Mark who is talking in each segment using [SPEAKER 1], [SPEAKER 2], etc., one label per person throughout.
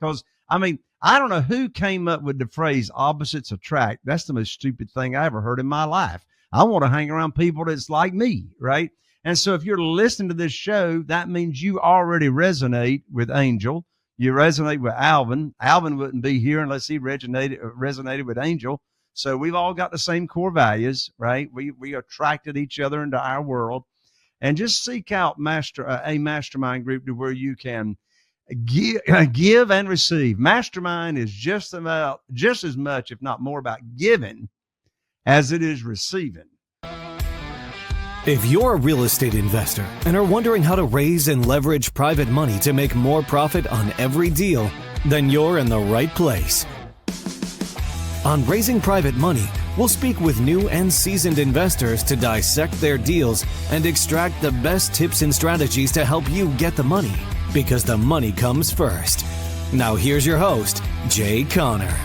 [SPEAKER 1] Because, I mean, I don't know who came up with the phrase opposites attract. That's the most stupid thing I ever heard in my life. I want to hang around people that's like me, right? And so if you're listening to this show, that means you already resonate with Angel. You resonate with Alvin. Alvin wouldn't be here unless he resonated with Angel. So we've all got the same core values, right? We attracted each other into our world. And just seek out a mastermind group to where you can give and receive. Mastermind is just as much, if not more, about giving as it is receiving.
[SPEAKER 2] If you're a real estate investor and are wondering how to raise and leverage private money to make more profit on every deal, then you're in the right place. On Raising Private Money, we'll speak with new and seasoned investors to dissect their deals and extract the best tips and strategies to help you get the money, because the money comes first. Now here's your host, Jay Conner.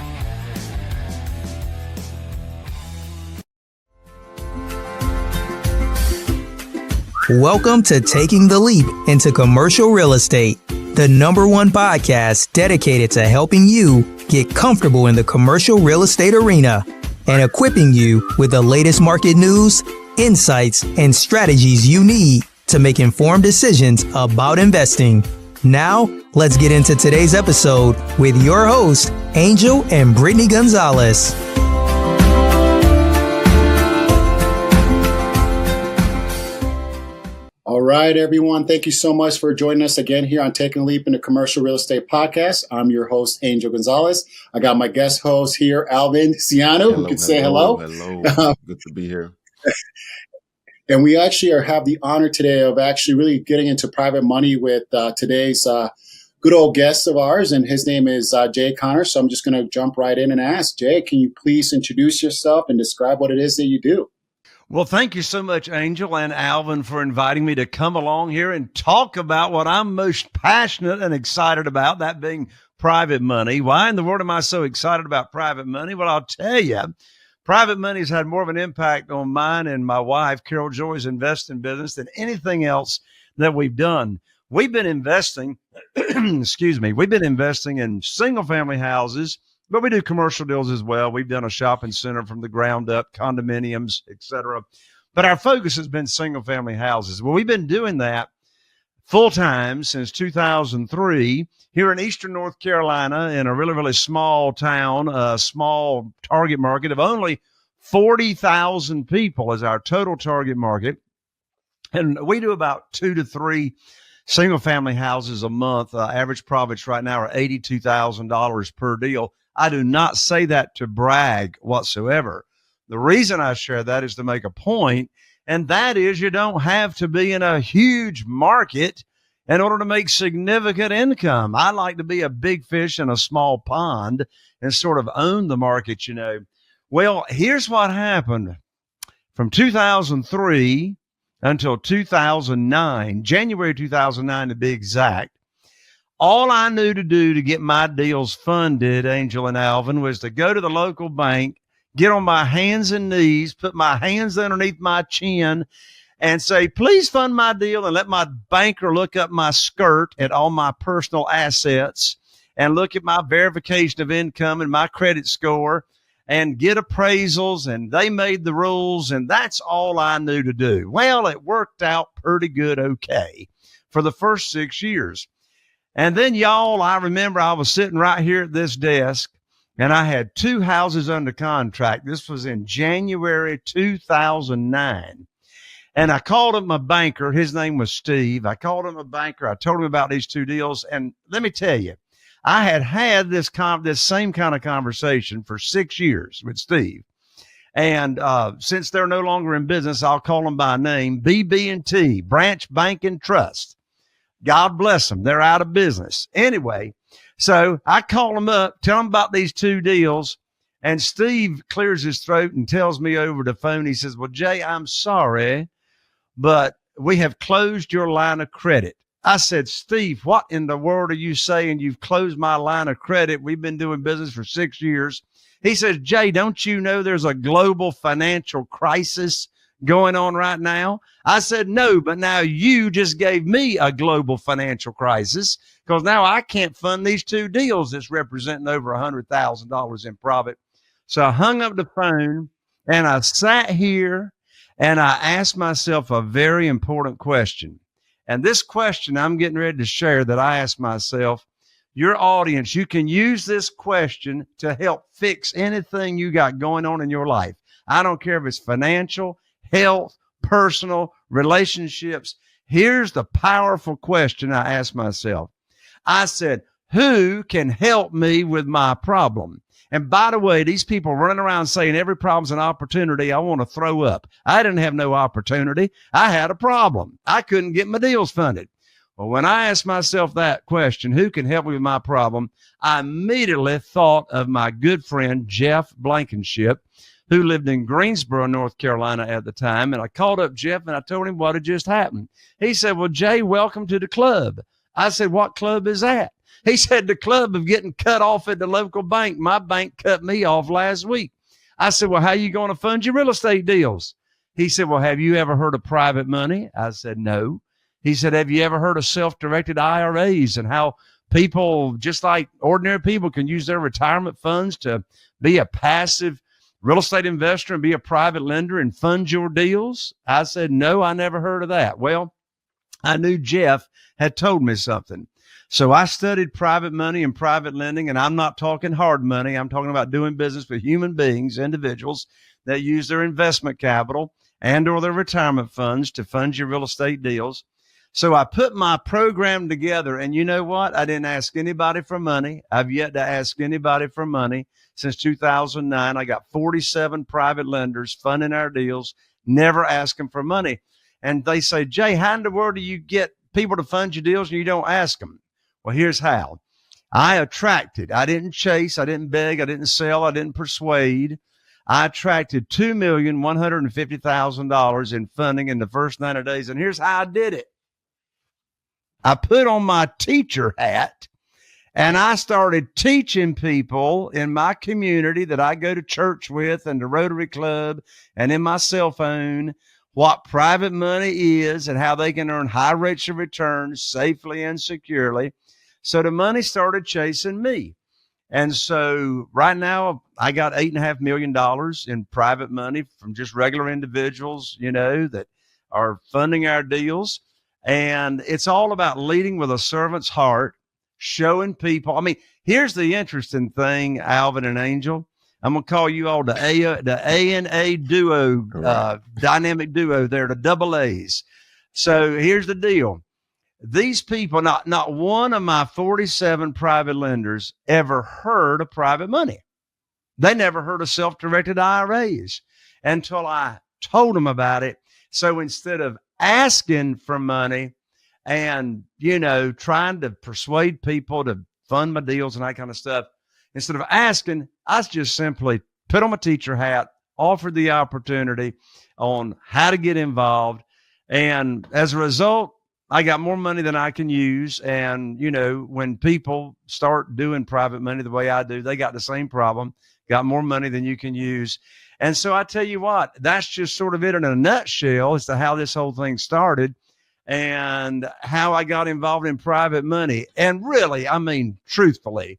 [SPEAKER 3] Welcome to Taking the Leap into Commercial Real Estate, the #1 podcast dedicated to helping you get comfortable in the commercial real estate arena and equipping you with the latest market news, insights, and strategies you need to make informed decisions about investing. Now, let's get into today's episode with your hosts, Angel and Brittany Gonzalez.
[SPEAKER 4] All right, everyone. Thank you so much for joining us again here on Taking a Leap into Commercial Real Estate Podcast. I'm your host, Angel Gonzalez. I got my guest host here, Alvin Ciano, who can say hello.
[SPEAKER 5] Hello. Good to be here.
[SPEAKER 4] And we actually have the honor today of actually really getting into private money with today's good old guest of ours, and his name is Jay Conner. So I'm just going to jump right in and ask, Jay, can you please introduce yourself and describe what it is that you do?
[SPEAKER 1] Well, thank you so much, Angel and Alvin, for inviting me to come along here and talk about what I'm most passionate and excited about, that being private money. Why in the world am I so excited about private money? Well, I'll tell you, private money has had more of an impact on mine and my wife, Carol Joy's investing business than anything else that we've done. We've been investing, we've been investing in single family houses, but we do commercial deals as well. We've done a shopping center from the ground up, condominiums, et cetera. But our focus has been single family houses. Well, we've been doing that full time since 2003 here in Eastern North Carolina in a really, really small town, a small target market of only 40,000 people is our total target market. And we do about 2 to 3 single family houses a month. Average profits right now are $82,000 per deal. I do not say that to brag whatsoever. The reason I share that is to make a point, and that is you don't have to be in a huge market in order to make significant income. I like to be a big fish in a small pond and sort of own the market, you know. Well, here's what happened. From 2003 until 2009, January 2009 to be exact, all I knew to do to get my deals funded, Angel and Alvin, was to go to the local bank, get on my hands and knees, put my hands underneath my chin, and say, please fund my deal, and let my banker look up my skirt at all my personal assets and look at my verification of income and my credit score and get appraisals, and they made the rules, and that's all I knew to do. Well, it worked out pretty good okay for the first 6 years. And then, y'all, I remember I was sitting right here at this desk, and I had 2 houses under contract. This was in January 2009. And I called up my banker. His name was Steve. I called him a banker. I told him about these 2 deals. And let me tell you, I had this same kind of conversation for 6 years with Steve. And since they're no longer in business, I'll call them by name, BB&T, Branch Bank and Trust. God bless them. They're out of business. Anyway, so I call them up, tell them about these 2 deals, and Steve clears his throat and tells me over the phone, he says, well, Jay, I'm sorry, but we have closed your line of credit. I said, Steve, what in the world are you saying? You've closed my line of credit. We've been doing business for 6 years. He says, Jay, don't you know there's a global financial crisis going on right now? I said, no, but now you just gave me a global financial crisis because now I can't fund these 2 deals that's representing over $100,000 in profit. So I hung up the phone and I sat here and I asked myself a very important question. And this question I'm getting ready to share that I asked myself, your audience, you can use this question to help fix anything you got going on in your life. I don't care if it's financial, health, personal, relationships. Here's the powerful question I asked myself. I said, who can help me with my problem? And by the way, these people running around saying every problem's an opportunity, I want to throw up. I didn't have no opportunity. I had a problem. I couldn't get my deals funded. Well, when I asked myself that question, who can help me with my problem, I immediately thought of my good friend, Jeff Blankenship, who lived in Greensboro, North Carolina at the time. And I called up Jeff and I told him what had just happened. He said, well, Jay, welcome to the club. I said, what club is that? He said, the club of getting cut off at the local bank. My bank cut me off last week. I said, well, how are you going to fund your real estate deals? He said, well, have you ever heard of private money? I said, no. He said, have you ever heard of self-directed IRAs and how people, just like ordinary people, can use their retirement funds to be a passive real estate investor and be a private lender and fund your deals? I said, no, I never heard of that. Well, I knew Jeff had told me something. So I studied private money and private lending, and I'm not talking hard money. I'm talking about doing business with human beings, individuals that use their investment capital and or their retirement funds to fund your real estate deals. So I put my program together, and you know what? I didn't ask anybody for money. I've yet to ask anybody for money since 2009. I got 47 private lenders funding our deals, never asking for money. And they say, Jay, how in the world do you get people to fund your deals and you don't ask them? Well, here's how. I attracted. I didn't chase. I didn't beg. I didn't sell. I didn't persuade. I attracted $2,150,000 in funding in the first 90 days. And here's how I did it. I put on my teacher hat and I started teaching people in my community that I go to church with and the Rotary Club and in my cell phone what private money is and how they can earn high rates of return safely and securely. So the money started chasing me. And so right now I got $8.5 million in private money from just regular individuals, you know, that are funding our deals. And it's all about leading with a servant's heart, showing people. I mean, here's the interesting thing, Alvin and Angel. I'm going to call you all the A&A duo, dynamic duo there, the double A's. So here's the deal. These people, not one of my 47 private lenders ever heard of private money. They never heard of self-directed IRAs until I told them about it. So instead of asking for money and, you know, trying to persuade people to fund my deals and that kind of stuff, instead of asking, I just simply put on my teacher hat, offered the opportunity on how to get involved. And as a result, I got more money than I can use. And, you know, when people start doing private money the way I do, they got the same problem, got more money than you can use. And so I tell you what, that's just sort of it in a nutshell as to how this whole thing started and how I got involved in private money. And really, I mean, truthfully,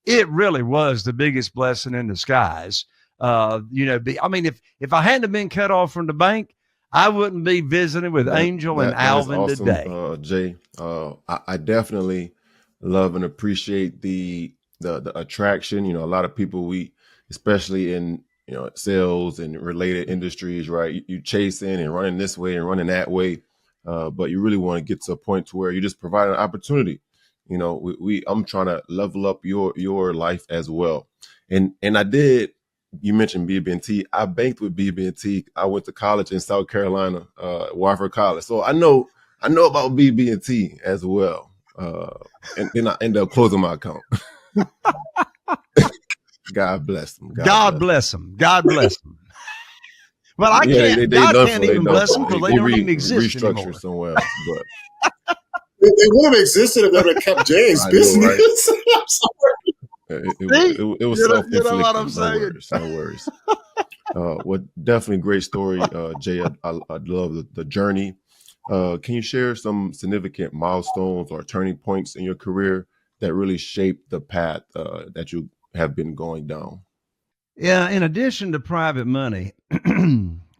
[SPEAKER 1] it really was the biggest blessing in disguise. You know, I mean, if I hadn't been cut off from the bank, I wouldn't be visiting with Angel and Alvin
[SPEAKER 5] awesome,
[SPEAKER 1] today.
[SPEAKER 5] Jay, I definitely love and appreciate the attraction. You know, a lot of people, especially in, you know, sales and related industries, right? You chasing and running this way and running that way. But you really want to get to a point to where you just provide an opportunity. You know, I'm trying to level up your life as well. And I did. You mentioned BB&T. I banked with BB&T. I went to college in South Carolina, Wofford College. So I know about BB&T as well. And then I ended up closing my account. God bless them.
[SPEAKER 1] God bless them. God bless them. Well, I can't. God can't even bless them because they don't even exist anymore.
[SPEAKER 5] Somewhere else, but
[SPEAKER 4] they would have existed if they would have kept Jay's business.
[SPEAKER 5] Know, right?
[SPEAKER 4] I'm sorry.
[SPEAKER 5] It was self-inflicted.
[SPEAKER 1] You know what I'm saying?
[SPEAKER 5] No worries. Well, definitely great story, Jay. I love the journey. Can you share some significant milestones or turning points in your career that really shaped the path that you have been going down?
[SPEAKER 1] Yeah, in addition to private money,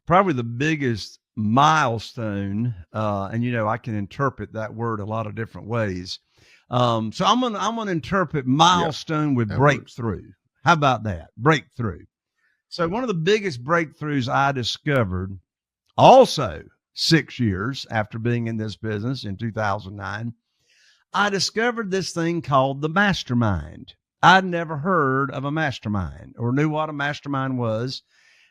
[SPEAKER 1] probably the biggest milestone, and I can interpret that word a lot of different ways. So I'm gonna interpret
[SPEAKER 5] Yeah,
[SPEAKER 1] milestone with
[SPEAKER 5] that works.
[SPEAKER 1] breakthrough. How about that? Breakthrough. So one of the biggest breakthroughs I discovered, also 6 years after being in this business in 2009, I discovered this thing called the mastermind. I'd never heard of a mastermind or knew what a mastermind was.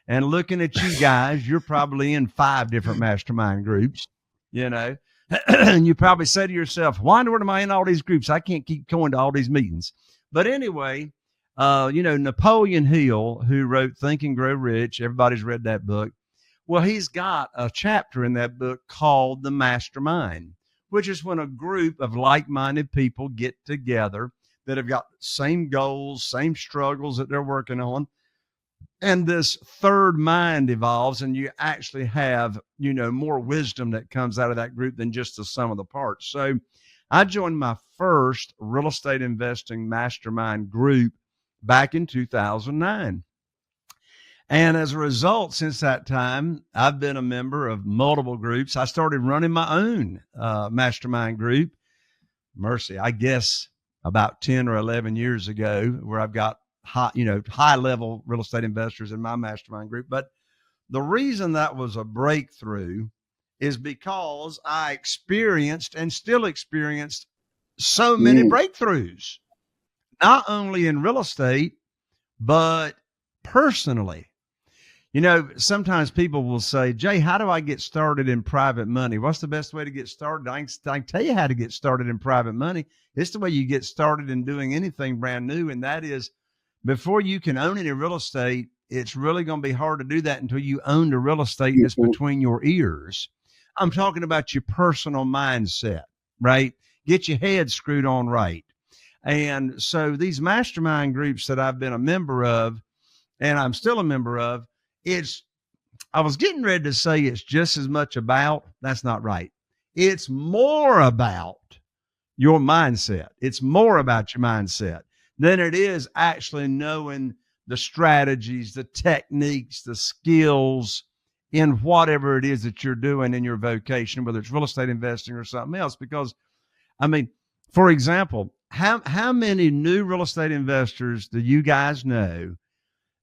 [SPEAKER 1] And looking at you guys, you're probably in 5 different mastermind groups, you know, and you probably say to yourself, why in the world am I in all these groups? I can't keep going to all these meetings. But anyway, Napoleon Hill, who wrote Think and Grow Rich, everybody's read that book. Well, he's got a chapter in that book called The Mastermind, which is when a group of like-minded people get together that have got same goals, same struggles that they're working on. And this third mind evolves, and you actually have, more wisdom that comes out of that group than just the sum of the parts. So I joined my first real estate investing mastermind group back in 2009. And as a result, since that time, I've been a member of multiple groups. I started running my own mastermind group, Mercy, I guess about 10 or 11 years ago, where I've got high level real estate investors in my mastermind group. But the reason that was a breakthrough is because I experienced and still experienced so many breakthroughs, not only in real estate, but personally. Sometimes people will say, Jay, how do I get started in private money? What's the best way to get started? I can tell you how to get started in private money. It's the way you get started in doing anything brand new. And that is, before you can own any real estate, it's really going to be hard to do that until you own the real estate that's between your ears. I'm talking about your personal mindset, right? Get your head screwed on right. And so these mastermind groups that I've been a member of, and I'm still a member of, I was getting ready to say it's just as much about, that's not right. It's more about your mindset. It's more about your mindset than it is actually knowing the strategies, the techniques, the skills in whatever it is that you're doing in your vocation, whether it's real estate investing or something else. Because, for example, how many new real estate investors do you guys know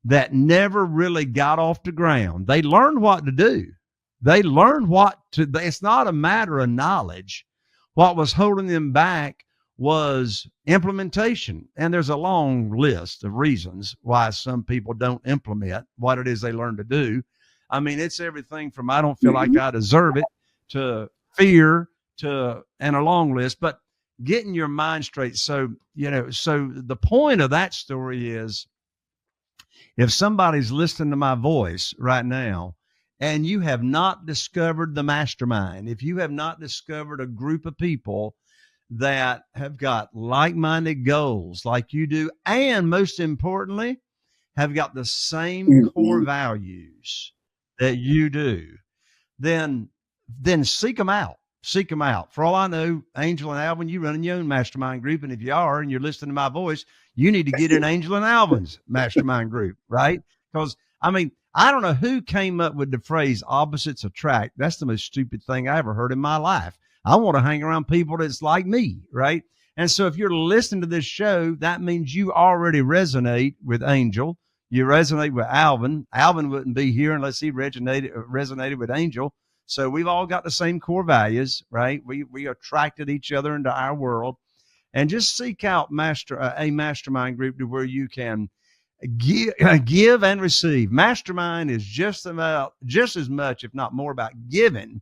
[SPEAKER 1] that never really got off the ground? They learned what to do. They learned it's not a matter of knowledge. What was holding them back was implementation. And there's a long list of reasons why some people don't implement what it is they learn to do. It's everything from I don't feel like I deserve it to fear and a long list, but getting your mind straight. So the point of that story is, if somebody's listening to my voice right now and you have not discovered the mastermind, if you have not discovered a group of people that have got like-minded goals like you do, and most importantly, have got the same core values that you do, then seek them out. Seek them out. For all I know, Angel and Alvin, you running your own mastermind group. And if you are, and you're listening to my voice, you need to get in Angel and Alvin's mastermind group, right? Because, I don't know who came up with the phrase opposites attract. That's the most stupid thing I ever heard in my life. I want to hang around people that's like me, right? And so if you're listening to this show, that means you already resonate with Angel. You resonate with Alvin. Alvin wouldn't be here unless he resonated with Angel. So we've all got the same core values, right? We attracted each other into our world. And just seek out a mastermind group to where you can give and receive. Mastermind is just as much, if not more, about giving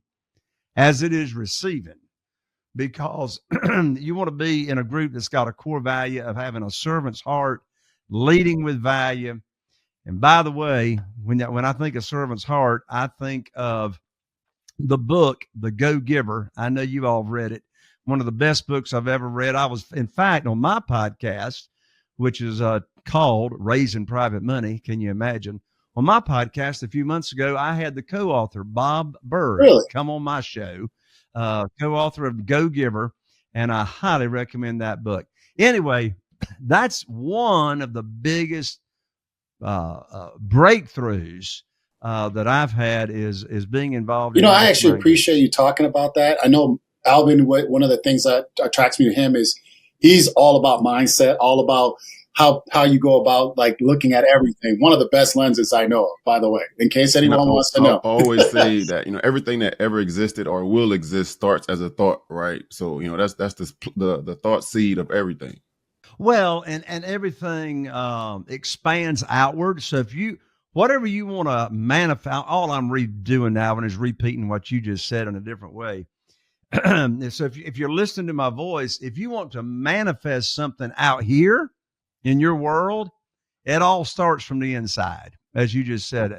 [SPEAKER 1] as it is receiving, because you want to be in a group that's got a core value of having a servant's heart, leading with value. And by the way, when I think of servant's heart, I think of the book, The Go-Giver. I know you all read it. One of the best books I've ever read. I was, in fact, on my podcast, which is called Raising Private Money. Can you imagine? On my podcast a few months ago, I had the co-author, Bob Berg,
[SPEAKER 4] Really?
[SPEAKER 1] come on my show, co-author of Go Giver, and I highly recommend that book. Anyway, that's one of the biggest breakthroughs that I've had is being involved.
[SPEAKER 4] I actually appreciate you talking about that. I know Alvin, one of the things that attracts me to him is he's all about mindset, all about how you go about like looking at everything. One of the best lenses I know of, by the way, in case anyone wants to know.
[SPEAKER 5] I always say that, everything that ever existed or will exist starts as a thought, right? So, that's the thought seed of everything.
[SPEAKER 1] Well, and everything expands outward. So whatever you want to manifest, all I'm doing now is repeating what you just said in a different way. So if you're listening to my voice, if you want to manifest something out here in your world, it all starts from the inside. As you just said,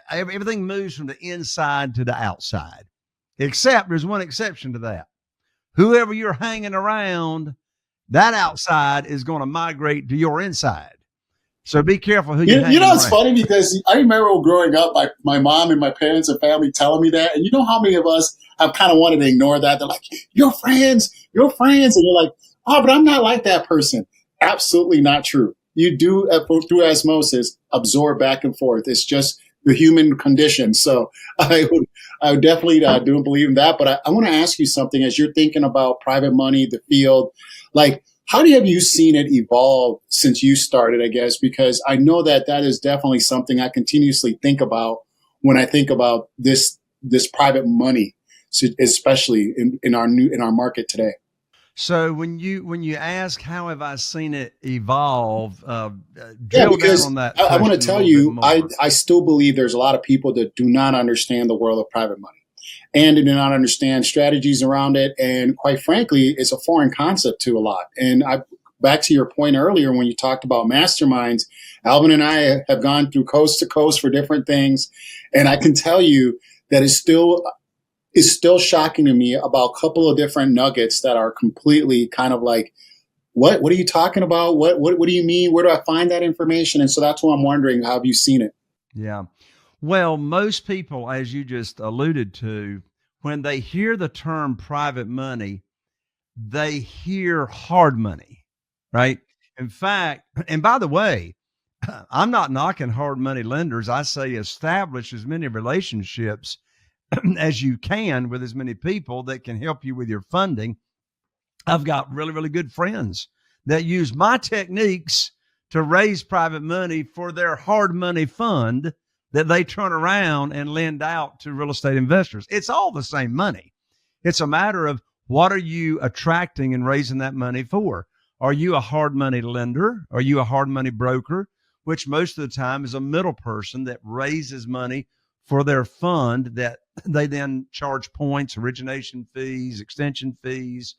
[SPEAKER 1] everything moves from the inside to the outside, except there's one exception to that. Whoever you're hanging around, that outside is going to migrate to your inside. So be careful who you hang around.
[SPEAKER 4] It's funny because I remember growing up, my mom and my parents and family telling me that. And you know how many of us have kind of wanted to ignore that? They're like, you're friends. And you're like, oh, but I'm not like that person. Absolutely not true. You do, through osmosis, absorb back and forth. It's just the human condition. So I would definitely do believe in that. But I want to ask you something as you're thinking about private money, the field, like, how have you seen it evolve since you started, I guess? Because I know that is definitely something I continuously think about when I think about this private money, especially in our market today.
[SPEAKER 1] So when you ask how have I seen it evolve,
[SPEAKER 4] because
[SPEAKER 1] down on that.
[SPEAKER 4] I want to tell you, I still believe there's a lot of people that do not understand the world of private money. And do not understand strategies around it. And quite frankly, it's a foreign concept to a lot. And back to your point earlier when you talked about masterminds, Alvin and I have gone through coast to coast for different things. And I can tell you that it's still shocking to me about a couple of different nuggets that are completely kind of like, what are you talking about? What do you mean? Where do I find that information? And so that's why I'm wondering, how have you seen it?
[SPEAKER 1] Yeah. Well, most people, as you just alluded to, when they hear the term private money, they hear hard money, right? In fact, and by the way, I'm not knocking hard money lenders. I say establish as many relationships as you can with as many people that can help you with your funding. I've got really, really good friends that use my techniques to raise private money for their hard money fund that they turn around and lend out to real estate investors. It's all the same money. It's a matter of what are you attracting and raising that money for? Are you a hard money lender? Are you a hard money broker? Which most of the time is a middle person that raises money for their fund that they then charge points, origination fees, extension fees,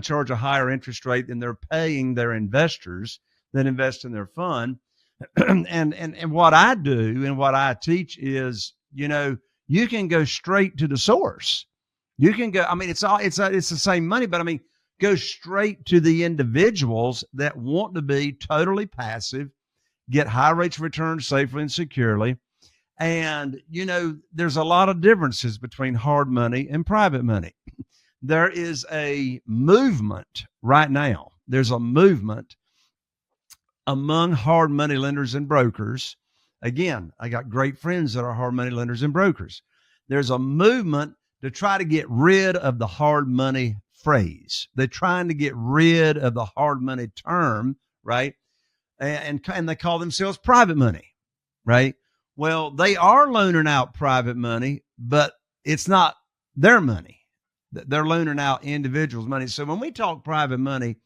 [SPEAKER 1] charge a higher interest rate than they're paying their investors that invest in their fund. And what I do and what I teach is, you can go straight to the source. You can go, it's the same money, but go straight to the individuals that want to be totally passive, get high rates of return safely and securely. And, there's a lot of differences between hard money and private money. There is a movement right now. There's a movement among hard money lenders and brokers. Again, I got great friends that are hard money lenders and brokers. There's a movement to try to get rid of the hard money phrase. They're trying to get rid of the hard money term, right? And they call themselves private money, right? Well, they are loaning out private money, but it's not their money. They're loaning out individuals' money. So when we talk private money,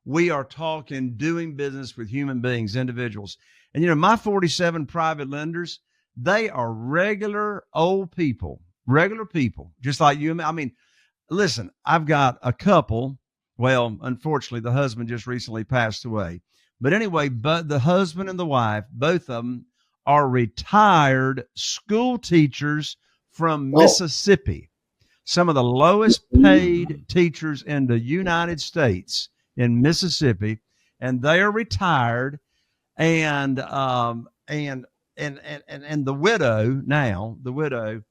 [SPEAKER 1] we are talking doing business with human beings, individuals. And, my 47 private lenders, they are regular old people, just like you and me. Listen, I've got a couple. Well, unfortunately, the husband just recently passed away. But anyway, but the husband and the wife, both of them are retired school teachers from Mississippi. Some of the lowest paid teachers in the United States in Mississippi, and they are retired. And and the widow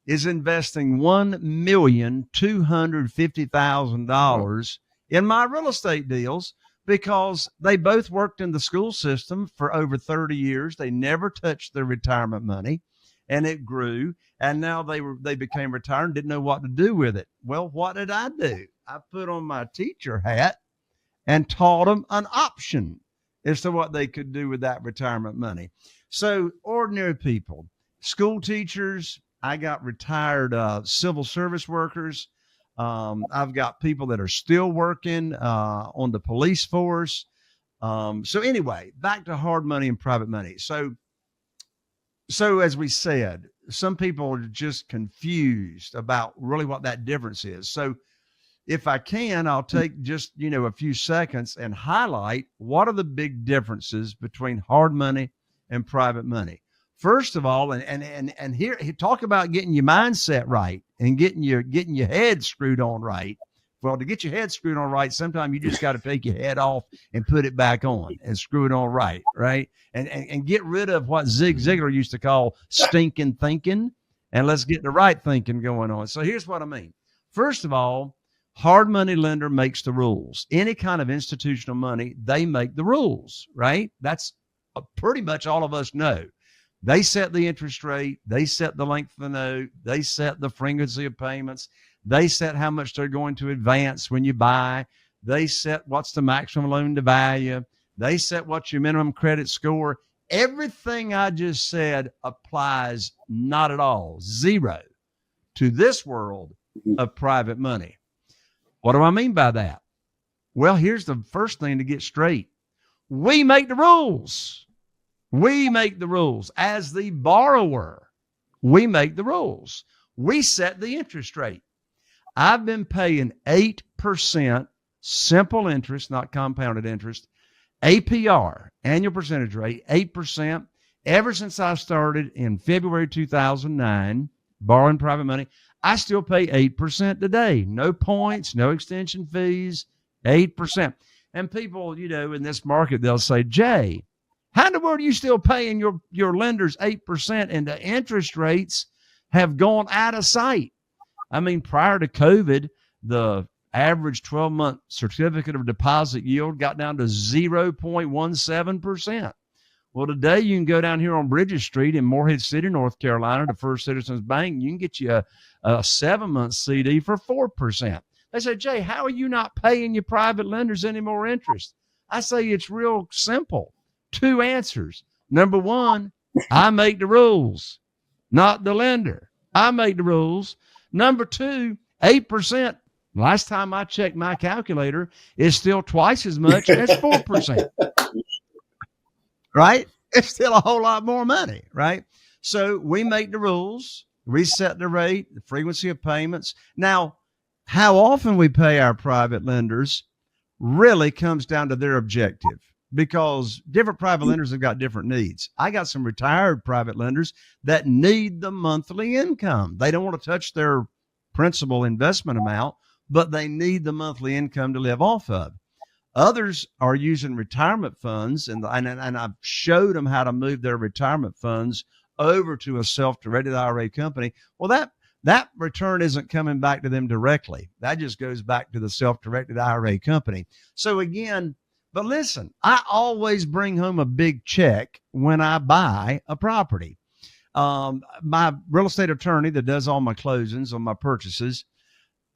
[SPEAKER 1] is investing $1,250,000 in my real estate deals because they both worked in the school system for over 30 years. They never touched their retirement money, and it grew. And now they became retired and didn't know what to do with it. Well, what did I do? I put on my teacher hat and taught them an option as to what they could do with that retirement money. So ordinary people, school teachers, I got retired civil service workers. I've got people that are still working on the police force. So anyway, back to hard money and private money. So as we said, some people are just confused about really what that difference is. So if I can, I'll take just, a few seconds and highlight what are the big differences between hard money and private money. First of all, and here talk about getting your mindset right and getting your head screwed on right. Well, to get your head screwed on right, sometimes you just got to take your head off and put it back on and screw it on right, right? And get rid of what Zig Ziglar used to call stinking thinking, and let's get the right thinking going on. So here's what I mean. First of all, hard money lender makes the rules. Any kind of institutional money, they make the rules, right? That's pretty much all of us know. They set the interest rate. They set the length of the note. They set the frequency of payments. They set how much they're going to advance when you buy. They set what's the maximum loan to value. They set what's your minimum credit score. Everything I just said applies not at all, zero, to this world of private money. What do I mean by that? Well, here's the first thing to get straight. We make the rules. We make the rules. As the borrower, we make the rules. We set the interest rate. I've been paying 8% simple interest, not compounded interest, APR, annual percentage rate, 8%, ever since I started in February 2009, borrowing private money. I still pay 8% today. No points, no extension fees, 8%. And people, in this market, they'll say, Jay, how in the world are you still paying your lenders 8% and the interest rates have gone out of sight? I mean, prior to COVID, the average 12-month certificate of deposit yield got down to 0.17%. Well, today you can go down here on Bridges Street in Morehead City, North Carolina, to First Citizens Bank. You can get you a 7-month CD for 4%. They say, Jay, how are you not paying your private lenders any more interest? I say it's real simple. 2 answers. Number one, I make the rules, not the lender. I make the rules. Number two, 8%. Last time I checked my calculator, is still twice as much as 4%. Right? It's still a whole lot more money, right? So we make the rules, we set the rate, the frequency of payments. Now, how often we pay our private lenders really comes down to their objective, because different private lenders have got different needs. I got some retired private lenders that need the monthly income. They don't want to touch their principal investment amount, but they need the monthly income to live off of. Others are using retirement funds, and I've showed them how to move their retirement funds over to a self-directed IRA company. Well, that return isn't coming back to them directly. That just goes back to the self-directed IRA company. So again, but listen, I always bring home a big check when I buy a property. My real estate attorney that does all my closings on my purchases,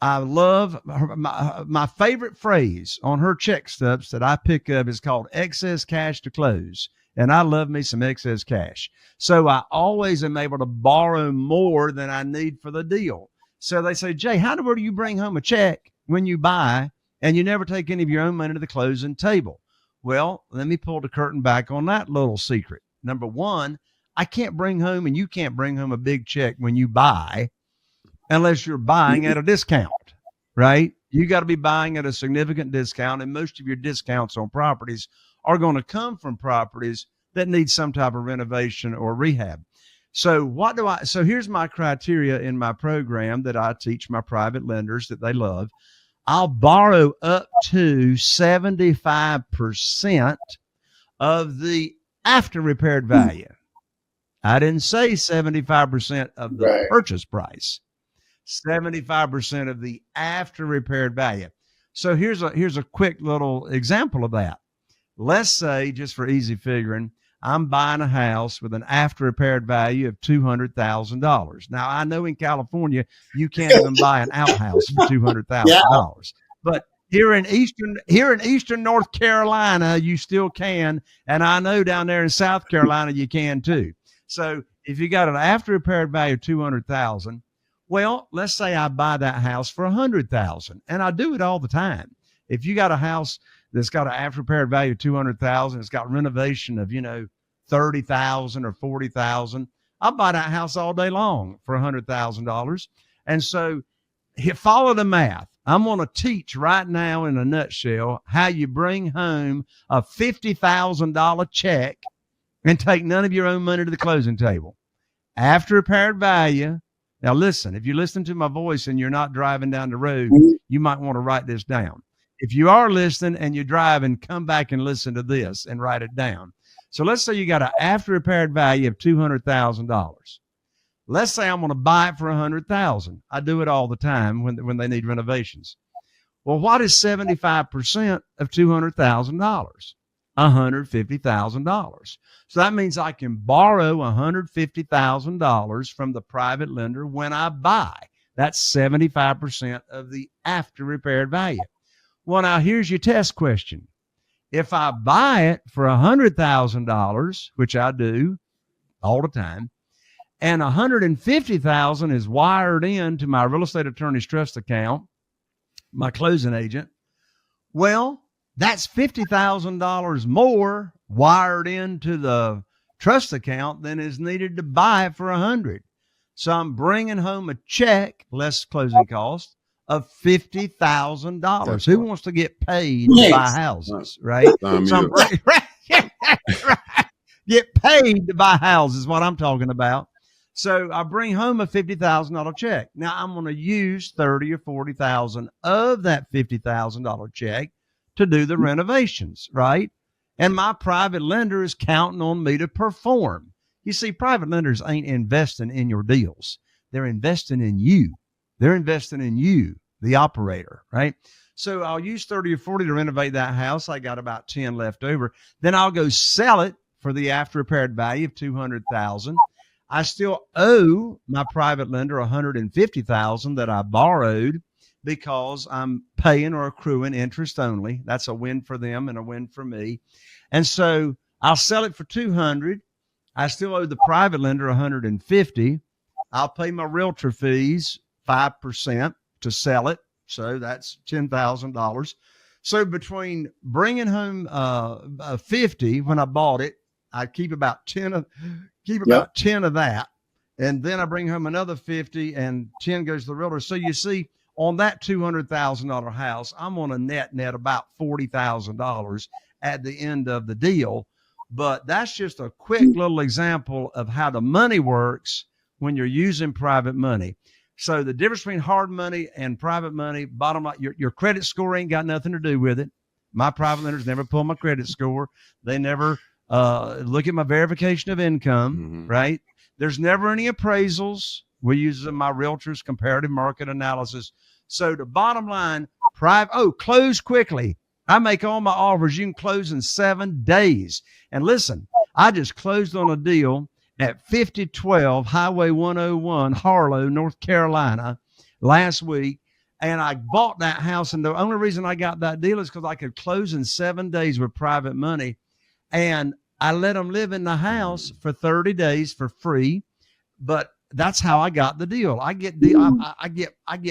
[SPEAKER 1] I love her, my favorite phrase on her check stubs that I pick up is called excess cash to close. And I love me some excess cash. So I always am able to borrow more than I need for the deal. So they say, Jay, how do you bring home a check when you buy and you never take any of your own money to the closing table? Well, let me pull the curtain back on that little secret. Number one, I can't bring home, and you can't bring home a big check when you buy unless you're buying at a discount, right? You got to be buying at a significant discount, and most of your discounts on properties are going to come from properties that need some type of renovation or rehab. So so here's my criteria in my program that I teach my private lenders that they love. I'll borrow up to 75% of the after repaired value. I didn't say 75% of the
[SPEAKER 4] Right.
[SPEAKER 1] purchase price, 75% of the after repaired value. So here's a quick little example of that. Let's say, just for easy figuring, I'm buying a house with an after repaired value of $200,000. Now, I know in California, you can't even buy an outhouse for $200,000,
[SPEAKER 4] Yeah.
[SPEAKER 1] but here in Eastern North Carolina, you still can. And I know down there in South Carolina, you can too. So if you got an after repaired value of 200,000, well, let's say I buy that house for 100,000, and I do it all the time. If you got a house that's got an after repaired value of 200,000, it's got renovation of 30,000 or 40,000, I'll buy that house all day long for $100,000. And so follow the math. I'm going to teach right now in a nutshell how you bring home a $50,000 check and take none of your own money to the closing table. After repaired value. Now listen, if you listen to my voice and you're not driving down the road, you might want to write this down. If you are listening and you're driving, come back and listen to this and write it down. So let's say you got an after repaired value of $200,000. Let's say I'm going to buy it for $100,000. I do it all the time when they need renovations. Well, what is 75% of $200,000? $150,000. So that means I can borrow $150,000 from the private lender when I buy. That's 75% of the after repaired value. Well, now here's your test question. If I buy it for $100,000, which I do all the time, and $150,000 is wired into my real estate attorney's trust account, my closing agent, well, that's $50,000 more wired into the trust account than is needed to buy it for $100,000. So I'm bringing home a check, less closing cost, of $50,000. Who wants to get paid to buy houses, right? So get paid to buy houses is what I'm talking about. So I bring home a $50,000 check. Now I'm going to use $30,000 or $40,000 of that $50,000 check to do the renovations, right? And my private lender is counting on me to perform. You see, private lenders ain't investing in your deals. They're investing in you. They're investing in you, the operator, right? So I'll use 30 or 40 to renovate that house. I got about 10 left over. Then I'll go sell it for the after repaired value of $200,000. I still owe my private lender $150,000 that I borrowed because I'm paying or accruing interest only. That's a win for them and a win for me. And so I'll sell it for $200,000. I still owe the private lender $150,000. I'll pay my realtor fees 5% to sell it. So that's $10,000. So between bringing home $50,000 when I bought it, I keep about 10 of that. And then I bring home another $50,000 and 10 goes to the realtor. So you see, on that $200,000 house, I'm on a net about $40,000 at the end of the deal. But that's just a quick little example of how the money works when you're using private money. So the difference between hard money and private money, bottom line, your credit score ain't got nothing to do with it. My private lenders never pull my credit score. They never look at my verification of income, right? There's never any appraisals. We use my realtor's comparative market analysis. So the bottom line, close quickly. I make all my offers. You can close in 7 days. And listen, I just closed on a deal at 5012 Highway 101, Harlow, North Carolina, last week. And I bought that house. And the only reason I got that deal is because I could close in 7 days with private money. And I let them live in the house for 30 days for free. But that's how I got the deal. I get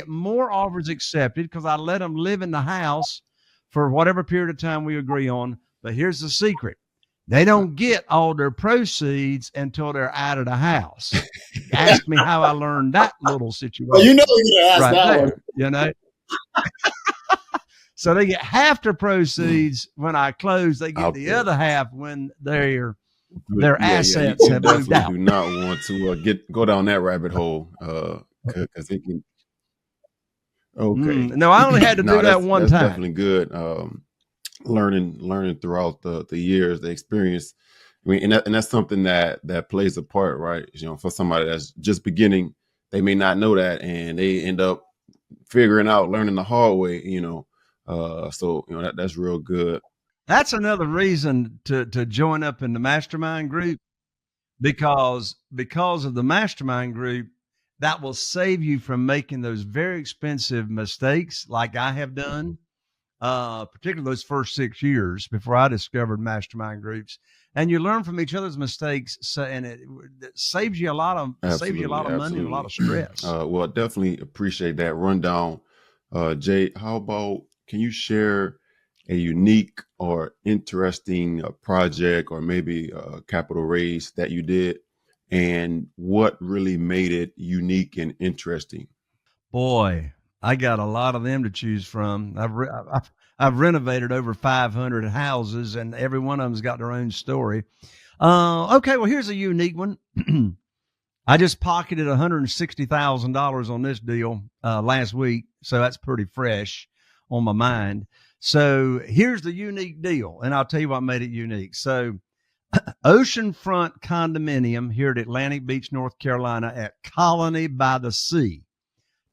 [SPEAKER 1] more offers accepted because I let them live in the house for whatever period of time we agree on. But here's the secret. They don't get all their proceeds until they're out of the house. Ask me how I learned that little situation.
[SPEAKER 4] Well, you're going to ask
[SPEAKER 1] right
[SPEAKER 4] that
[SPEAKER 1] there,
[SPEAKER 4] one.
[SPEAKER 1] So they get half their proceeds when I close. They get the other half when their assets have moved out.
[SPEAKER 5] Do not want to go down that rabbit hole because it can. Okay.
[SPEAKER 1] No, I only had to do that one
[SPEAKER 5] that's
[SPEAKER 1] time.
[SPEAKER 5] Definitely good. Learning throughout the years, the experience, I mean, and that's something that plays a part, right? You know, for somebody that's just beginning, they may not know that, and they end up figuring out, learning the hard way. You know, so you know that's real good.
[SPEAKER 1] That's another reason to join up in the mastermind group, because of the mastermind group, that will save you from making those very expensive mistakes like I have done, particularly those first 6 years before I discovered mastermind groups. And you learn from each other's mistakes, so, and it saves you a lot of money and a lot of stress.
[SPEAKER 5] Well, I definitely appreciate that rundown, Jay. How about, can you share a unique or interesting project, or maybe a capital raise that you did, and what really made it unique and interesting?
[SPEAKER 1] Boy, I got a lot of them to choose from. I've renovated over 500 houses, and every one of them's got their own story. Okay, well, here's a unique one. I just pocketed $160,000 on this deal last week, so that's pretty fresh on my mind. So here's the unique deal, and I'll tell you what made it unique. So oceanfront condominium here at Atlantic Beach, North Carolina, at Colony by the Sea.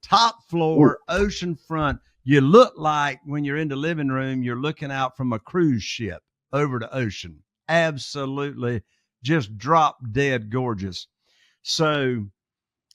[SPEAKER 1] Top floor, oceanfront. You look like when you're in the living room, you're looking out from a cruise ship over the ocean. Absolutely just drop dead gorgeous. So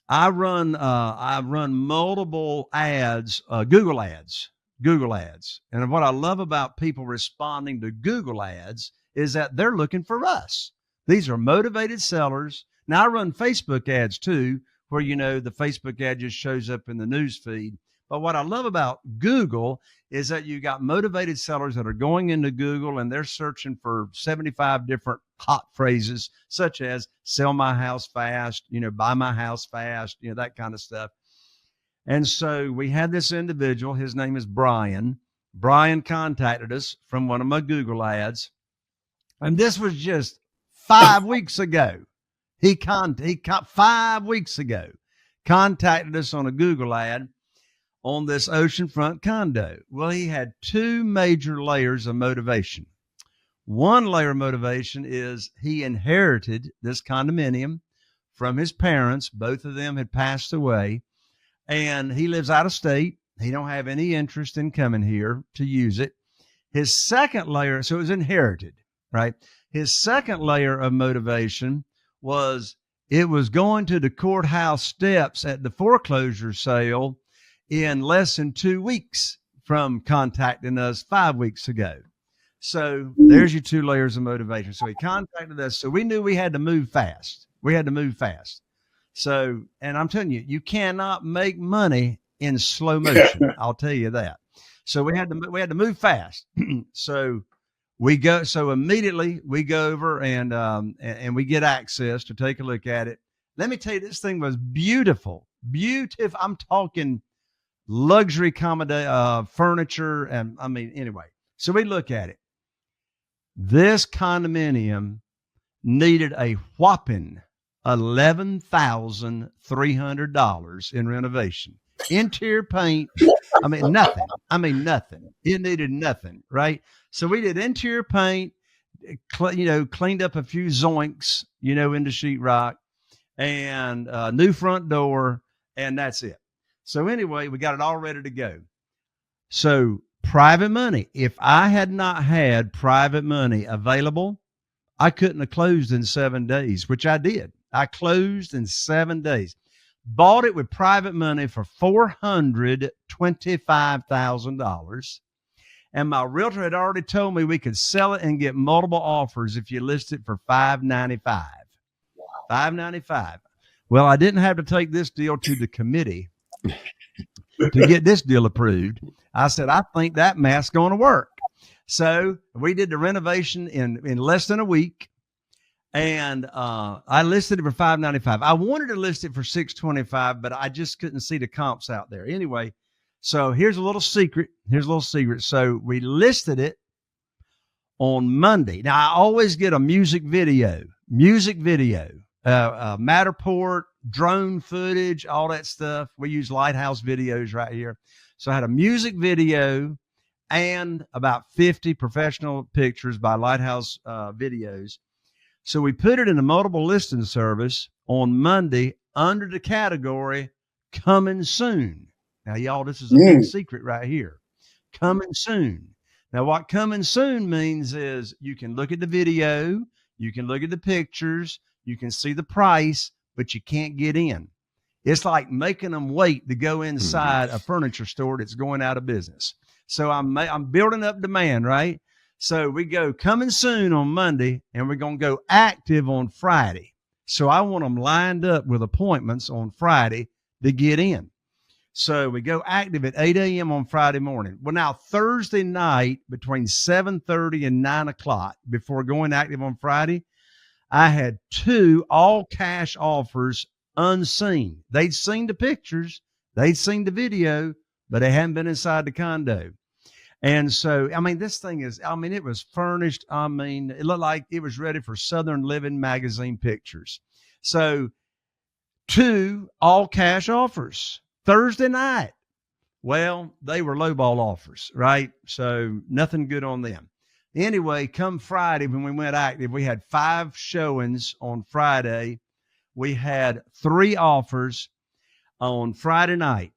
[SPEAKER 1] I run multiple ads, Google ads. And what I love about people responding to Google ads is that they're looking for us. These are motivated sellers. Now I run Facebook ads too, where, you know, the Facebook ad just shows up in the news feed. But what I love about Google is that you got motivated sellers that are going into Google and they're searching for 75 different hot phrases, such as sell my house fast, you know, buy my house fast, you know, that kind of stuff. And so we had this individual, his name is Brian. Brian contacted us from one of my Google ads. And this was just 5 weeks ago. He 5 weeks ago contacted us on a Google ad on this oceanfront condo. Well, he had two major layers of motivation. One layer of motivation is he inherited this condominium from his parents. Both of them had passed away, and he lives out of state. He don't have any interest in coming here to use it. His second layer, so it was inherited, right? His second layer of motivation was it was going to the courthouse steps at the foreclosure sale in less than 2 weeks from contacting us 5 weeks ago. So there's your two layers of motivation. So he contacted us. So we knew we had to move fast. So, and I'm telling you, you cannot make money in slow motion. I'll tell you that. So we had to move fast. So immediately we go over and we get access to take a look at it. Let me tell you, this thing was beautiful. I'm talking luxury furniture. And I mean, anyway, so we look at it. This condominium needed a whopping $11,300 in renovation. Interior paint. I mean, nothing. It needed nothing, right? So we did interior paint, cleaned up a few zoinks, into sheetrock, and a new front door, and that's it. So anyway, we got it all ready to go. So private money. If I had not had private money available, I couldn't have closed in 7 days, which I did. I closed in 7 days. Bought it with private money for $425,000. And my realtor had already told me we could sell it and get multiple offers if you list it for $595. $595. Well, I didn't have to take this deal to the committee to get this deal approved. I said, I think that math's going to work. So we did the renovation in less than a week. And I listed it for $595. I wanted to list it for $625, but I just couldn't see the comps out there. Anyway, so here's a little secret. So we listed it on Monday. Now, I always get a music video, Matterport, drone footage, all that stuff. We use Lighthouse videos right here. So I had a music video and about 50 professional pictures by Lighthouse videos. So we put it in a multiple listing service on Monday under the category coming soon. Now, y'all, this is a big secret right here. Coming soon. Now, what coming soon means is you can look at the video, you can look at the pictures, you can see the price, but you can't get in. It's like making them wait to go inside a furniture store that's going out of business. So I'm building up demand, right? So we go coming soon on Monday, and we're going to go active on Friday. So I want them lined up with appointments on Friday to get in. So we go active at 8 a.m. on Friday morning. Well, now Thursday night between 7:30 and 9 o'clock before going active on Friday, I had 2 all cash offers unseen. They'd seen the pictures, they'd seen the video, but they hadn't been inside the condo. And so, I mean, this thing is, I mean, it was furnished. I mean, it looked like it was ready for Southern Living magazine pictures. So 2 all cash offers Thursday night. Well, they were lowball offers, right? So nothing good on them. Anyway, come Friday when we went active, we had 5 showings on Friday. We had 3 offers on Friday night.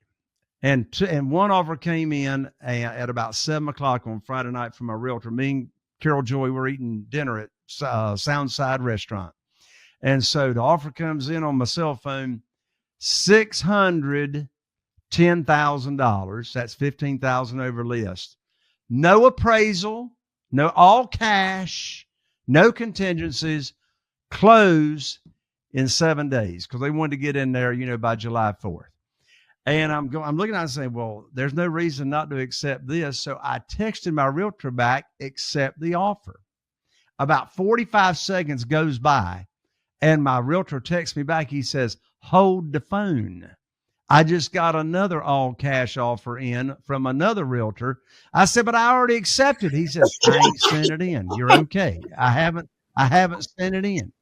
[SPEAKER 1] And 1 offer came in at about 7 o'clock on Friday night from a realtor. Me and Carol Joy were eating dinner at Soundside Restaurant. And so the offer comes in on my cell phone, $610,000. That's $15,000 over list. No appraisal, no all cash, no contingencies, close in 7 days because they wanted to get in there, by July 4th. And I'm looking at it and saying, well, there's no reason not to accept this. So I texted my realtor back, accept the offer. About 45 seconds goes by and my realtor texts me back. He says, hold the phone. I just got another all cash offer in from another realtor. I said, but I already accepted. He says, I ain't sent it in. You're okay. I haven't sent it in.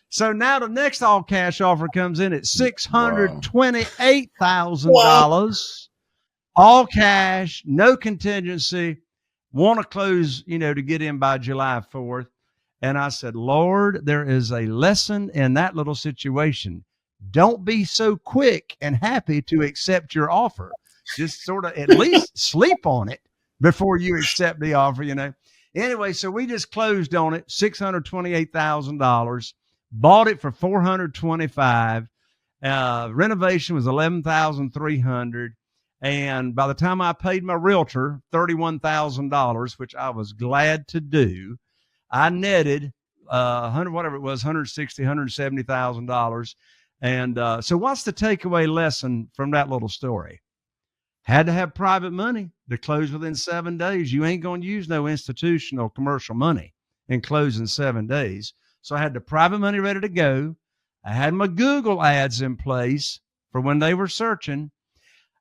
[SPEAKER 1] So now the next all cash offer comes in at $628,000, all cash, no contingency, want to close, to get in by July 4th. And I said, Lord, there is a lesson in that little situation. Don't be so quick and happy to accept your offer. Just sort of at least sleep on it before you accept the offer, Anyway, so we just closed on it, $628,000. Bought it for $425,000. Renovation was $11,300. And by the time I paid my realtor $31,000, which I was glad to do, I netted $170,000. And so what's the takeaway lesson from that little story? Had to have private money to close within 7 days. You ain't going to use no institutional commercial money and close in 7 days. So I had the private money ready to go. I had my Google ads in place for when they were searching.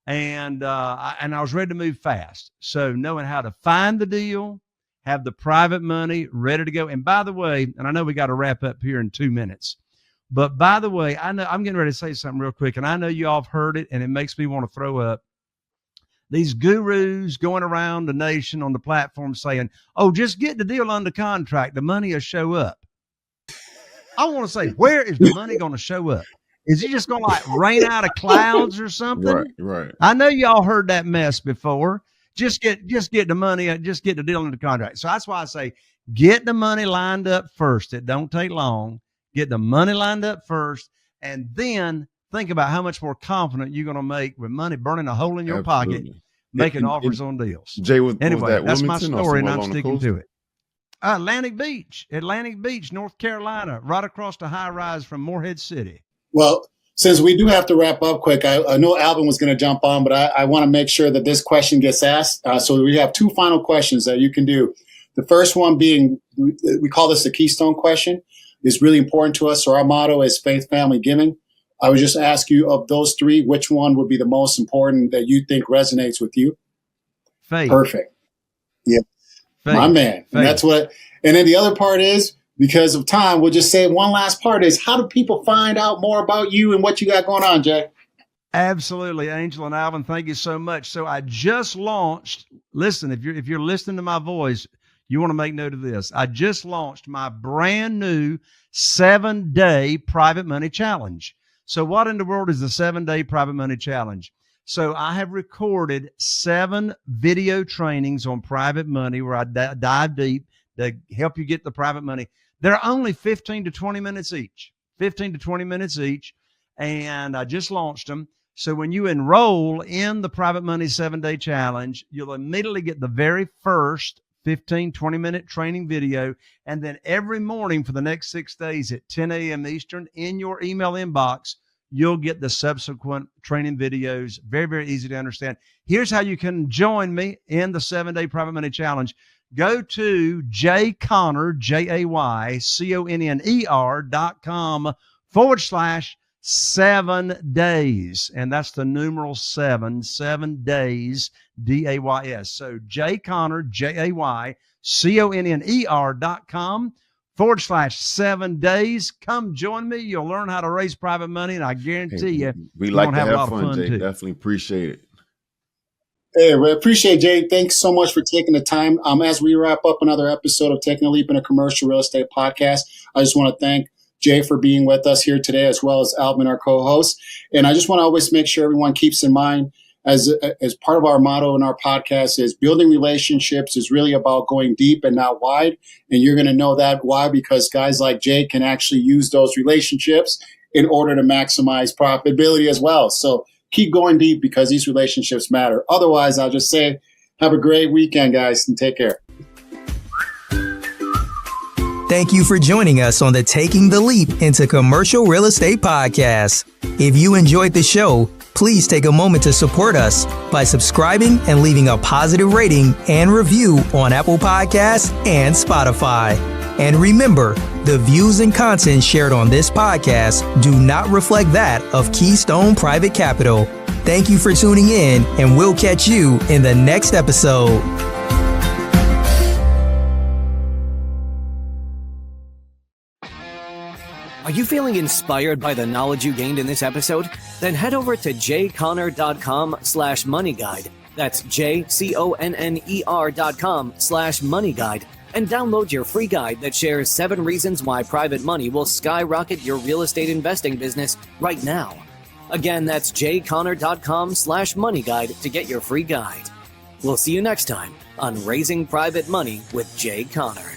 [SPEAKER 1] And I was ready to move fast. So knowing how to find the deal, have the private money ready to go. And by the way, and I know we got to wrap up here in 2 minutes, but by the way, I know I'm getting ready to say something real quick. And I know you all have heard it and it makes me want to throw up. These gurus going around the nation on the platform saying, oh, just get the deal under contract. The money will show up. I want to say, where is the money going to show up? Is it just going to like rain out of clouds or something?
[SPEAKER 5] Right.
[SPEAKER 1] I know y'all heard that mess before. Just get the money, just get the deal under contract. So that's why I say, get the money lined up first. It don't take long. Get the money lined up first, and then think about how much more confident you're going to make with money burning a hole in your pocket, making offers on deals.
[SPEAKER 5] Jay,
[SPEAKER 1] anyway, that's my
[SPEAKER 5] Wilmington
[SPEAKER 1] story, and I'm sticking to it. Atlantic Beach, North Carolina, right across the high rise from Morehead City.
[SPEAKER 4] Well, since we do have to wrap up quick, I know Alvin was going to jump on, but I want to make sure that this question gets asked. So we have 2 final questions that you can do. The first one being, we call this the Keystone question. It's really important to us. So our motto is faith, family, giving. I would just ask you, of those 3, which one would be the most important that you think resonates with you?
[SPEAKER 1] Faith.
[SPEAKER 4] Perfect. Yeah. Faith. My man. Faith. And that's what, and then the other part is, because of time, we'll just say one last part is, how do people find out more about you and what you got going on, Jay?
[SPEAKER 1] Absolutely, Angel and Alvin, thank you so much. So I just launched, listen, if you're listening to my voice, you want to make note of this. I just launched my brand new 7-day private money challenge. So what in the world is the 7-day private money challenge? So I have recorded 7 video trainings on private money where I dive deep to help you get the private money. They're only 15 to 20 minutes each, 15 to 20 minutes each. And I just launched them. So when you enroll in the private money 7-day challenge, you'll immediately get the very first 15, 20-minute training video. And then every morning for the next 6 days at 10 a.m. Eastern in your email inbox, you'll get the subsequent training videos. Very, very easy to understand. Here's how you can join me in the 7-day private money challenge. Go to jayconner.com/7 days. And that's the numeral 7 days, DAYS. So jayconner, jayconner.com/7 days. Come join me. You'll learn how to raise private money, and I guarantee you,
[SPEAKER 5] we
[SPEAKER 1] you're
[SPEAKER 5] like
[SPEAKER 1] going
[SPEAKER 5] to
[SPEAKER 1] to have a lot
[SPEAKER 5] have
[SPEAKER 1] of
[SPEAKER 5] fun,
[SPEAKER 1] fun
[SPEAKER 5] Jay.
[SPEAKER 1] too.
[SPEAKER 5] Definitely appreciate it.
[SPEAKER 4] Hey, we appreciate it, Jay. Thanks so much for taking the time. As we wrap up another episode of Taking a Leap in a Commercial Real Estate Podcast, I just want to thank Jay for being with us here today, as well as Alvin, our co-host. And I just want to always make sure everyone keeps in mind, as part of our motto in our podcast, is building relationships is really about going deep and not wide. And you're going to know that why, because guys like Jay can actually use those relationships in order to maximize profitability as well. So keep going deep because these relationships matter. Otherwise, I'll just say, have a great weekend, guys, and take care.
[SPEAKER 3] Thank you for joining us on the Taking the Leap into Commercial Real Estate podcast. If you enjoyed the show, please take a moment to support us by subscribing and leaving a positive rating and review on Apple Podcasts and Spotify. And remember, the views and content shared on this podcast do not reflect that of Keystone Private Capital. Thank you for tuning in, and we'll catch you in the next episode.
[SPEAKER 2] Are you feeling inspired by the knowledge you gained in this episode? Then head over to jayconner.com/moneyguide. That's jayconner.com/moneyguide. And download your free guide that shares 7 reasons why private money will skyrocket your real estate investing business right now. Again, that's jayconner.com/moneyguide to get your free guide. We'll see you next time on Raising Private Money with Jay Conner.